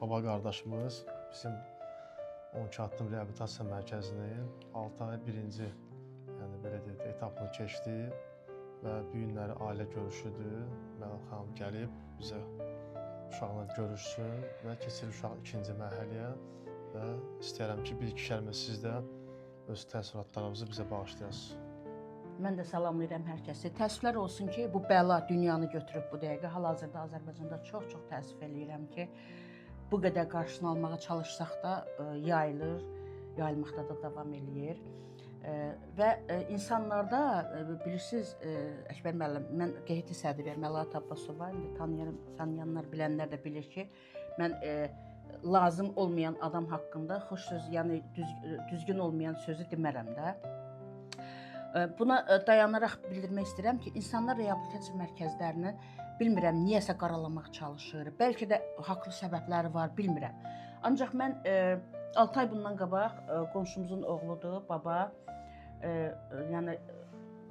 baba qardaşımız bizim 12 addım reabilitasiya mərkəzinin 6 ay birinci, yəni belə deyək, etapını keçdi və bu günləri ailə görüşüdür. Mənim xanım gəlib bizə uşaqla görüşsün və keçir uşaq ikinci mərhələyə və istəyirəm ki, bir-iki kəlmə siz də öz təəssüratlarınızı bizə bağışlayasınız. Mən də salamlayıram hər kəsi. Təəssüflər olsun ki, bu bəla dünyanı götürüb bu dəqiqə. Hal-hazırda Azərbaycanda çox təəssüf eləyirəm ki, bu qədər qarşısını almağa çalışsaq da yayılır, yayılmaqda da davam eləyir. Və insanlarda bilirsiniz, Əkbər müəllim, mən QHT sədriyəm, Məlahat Abbasova, indi tanıyanlar, bilənlər də bilir ki, mən lazım olmayan adam haqqında xoş söz, yəni düzgün olmayan sözü demərəm də. Buna dayanaraq bildirmək istəyirəm ki, insanlar reabilitasiya mərkəzlərini bilmirəm, niyəsə qaralamaq çalışır. Bəlkə də haqlı səbəbləri var, bilmirəm. Ancaq mən 6 ay bundan qabaq qonşumuzun oğludur, baba, yəni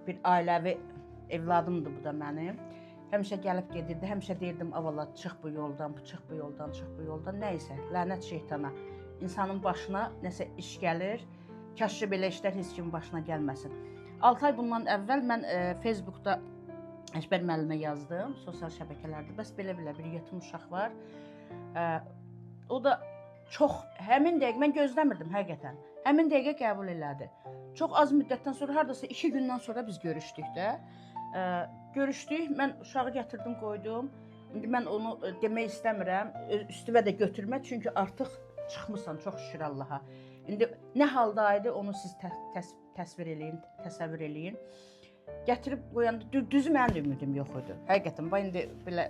bir ailəvi evladımdır bu da mənim. Həmişə gəlib gedirdi, həmişə deyirdim, avala, çıx bu yoldan, çıx bu yoldan, çıx bu yoldan, nəysə, lənət şeytana. İnsanın başına nəsə iş gəlir, kaş ki, belə işlər heç kimin başına gəlməsin. 6 ay bundan əvvəl mən Facebookda Əkbər müəllimə yazdım, sosial şəbəkələrdə. Bəs belə-belə bir yetim uşaq var. O da çox, həmin dəqiqə, mən gözləmirdim həqiqətən. Həmin dəqiqə qəbul elədi. Çox az müddətdən sonra, haradasa 2 gündən sonra biz görüşdük də. Görüşdük, mən uşağı gətirdim, qoydum. İndi mən onu demək istəmirəm, üstüvə də götürmək, çünki artıq çıxmısan, çox şükür Allaha. İndi nə haldaydı, onu siz təsəvvür eləyin. Gətirib qoyanda, düzü mənim də ümidim yox idi. Həqiqətən, bax indi belə,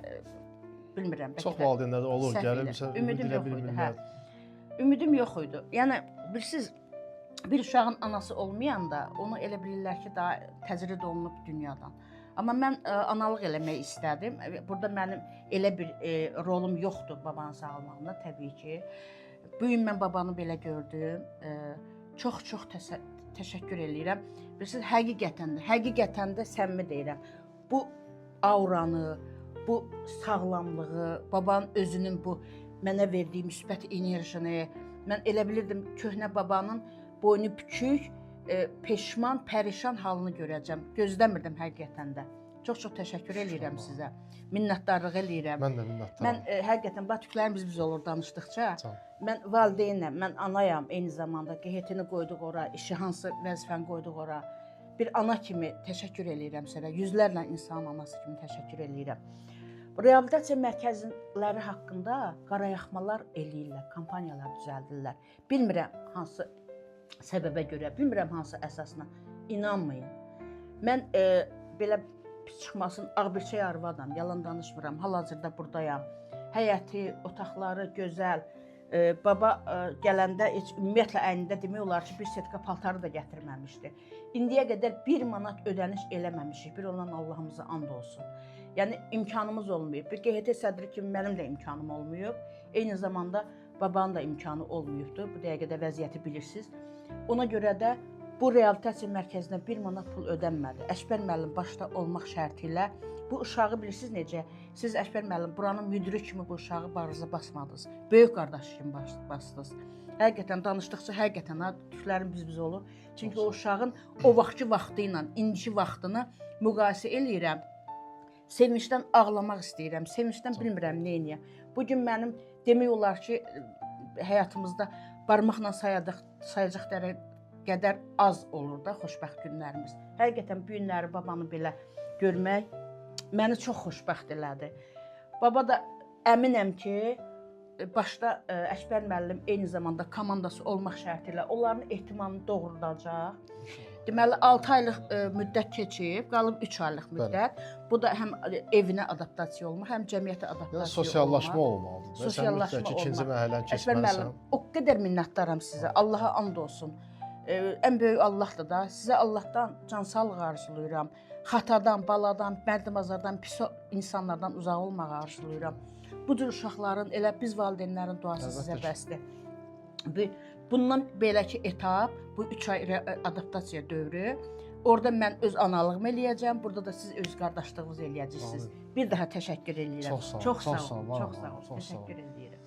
bilmirəm. Çox valideynlər olur, gəlib, ümidim yox idi, hə. Ümidim yox idi. Yəni, bilirsiniz, bir uşağın anası olmayanda, onu elə bilirlər ki, daha təcrid olunub dünyadan. Amma mən analıq eləmək istədim. Burada mənim elə bir rolum yoxdur babanın sağlamağında, təbii ki. Bu gün mən babanı belə gördüm. Çox təşəkkür eləyirəm. Bilirsiniz, həqiqətən də səmimi deyirəm. Bu auranı, bu sağlamlığı, babanın özünün bu mənə verdiyi müsbət enerjini, mən elə bilirdim köhnə babanın boynu bükük, peşman, pərişan halını görəcəm. Gözləmirdim həqiqətən də. Çox təşəkkür eləyirəm sizə. Minnətdarlıq eləyirəm. Mən də minnətdaram. Mən həqiqətən tüklərimiz biz olur danışdıqca. Mən valideynəm, mən anayam eyni zamanda. QHT-ni qoyduq ora, işi hansı vəzifəni qoyduq ora. Bir ana kimi təşəkkür eləyirəm sizə. Yüzlərlə insanın anası kimi təşəkkür eləyirəm. Reabilitasiya mərkəzləri haqqında qarayaxmalar eləyirlər, kampaniyalar düzəldirlər. Bilmirəm hansı səbəbə görə, bilmirəm hansı əsasına. İnanmayın. Mən belə pis çıxmasın, ağbirçək arvadam, yalan danışmıram, hal-hazırda buradayam. Həyəti, otaqları gözəl. Baba gələndə heç ümumiyyətlə əynində demək olar ki, bir setka paltarı da gətirməmişdi. İndiyə qədər 1 manat ödəniş eləməmişik, bir olan Allahımıza and olsun. Yəni imkanımız olmayıb. Bir QHT sədri kimi mənim də imkanım olmayıb. Eyni zamanda babanın da imkanı olmayıbdır. Bu dəqiqədə vəziyyəti bilirsiniz. Ona görə də bu reabilitasiya mərkəzinə 1 manat pul ödənmədi. Əkbər müəllim başda olmaq şərti ilə bu uşağı bilirsiniz necə? Siz Əkbər müəllim buranın müdiri kimi bu uşağı bağrınıza basmadınız. Böyük qardaş kimi basdınız. Həqiqətən danışdıqca həqiqətən tüklərim biz olur. Çünki o uşağın o vaxtki vaxtı ilə indiki vaxtını müqayisə eləyirəm. Sevincdən ağlamaq istəyirəm. Sevincdən bilmirəm nə edə. Bu gün mənim demək olar ki, həyatımızda barmaqla sayacaq qədər az olur da xoşbəxt günlərimiz. Həqiqətən bu günləri babamı belə görmək məni çox xoşbəxt elədi. Baba da əminəm ki, başda Əkbər müəllim eyni zamanda komandası olmaq şərti ilə onların ehtimalını doğrulacaq. Deməli 6 aylıq müddət keçib, qalıb 3 aylıq müddət. Bu da həm evinə adaptasiya olmaq, həm cəmiyyətə adaptasiya olmaq. Sosiallaşma olmalıdır. Sosiallaşma olmaq. İkinci mərhələni Əkbər keçməlisən. müəllim, o qədər minnətdaram sizə. Allaha and olsun. Ən böyük Allahdır da. Sizə Allahdan cansağlıq arzulayıram. Xatadan, baladan, mərdimazlardan, pis insanlardan uzaq olmağı arzulayıram. Bu cür uşaqların, elə biz valideynlərin duası sizə bəsdir. Bundan beləki etap, bu 3 ay adaptasiya dövrü. Orada mən öz analığımı eləyəcəm, burada da siz öz qardaşlığınızı eləyəcəksiniz. Bir daha təşəkkür eləyirəm. Çox sağ olun. Çox sağ olun. Təşəkkür edirəm.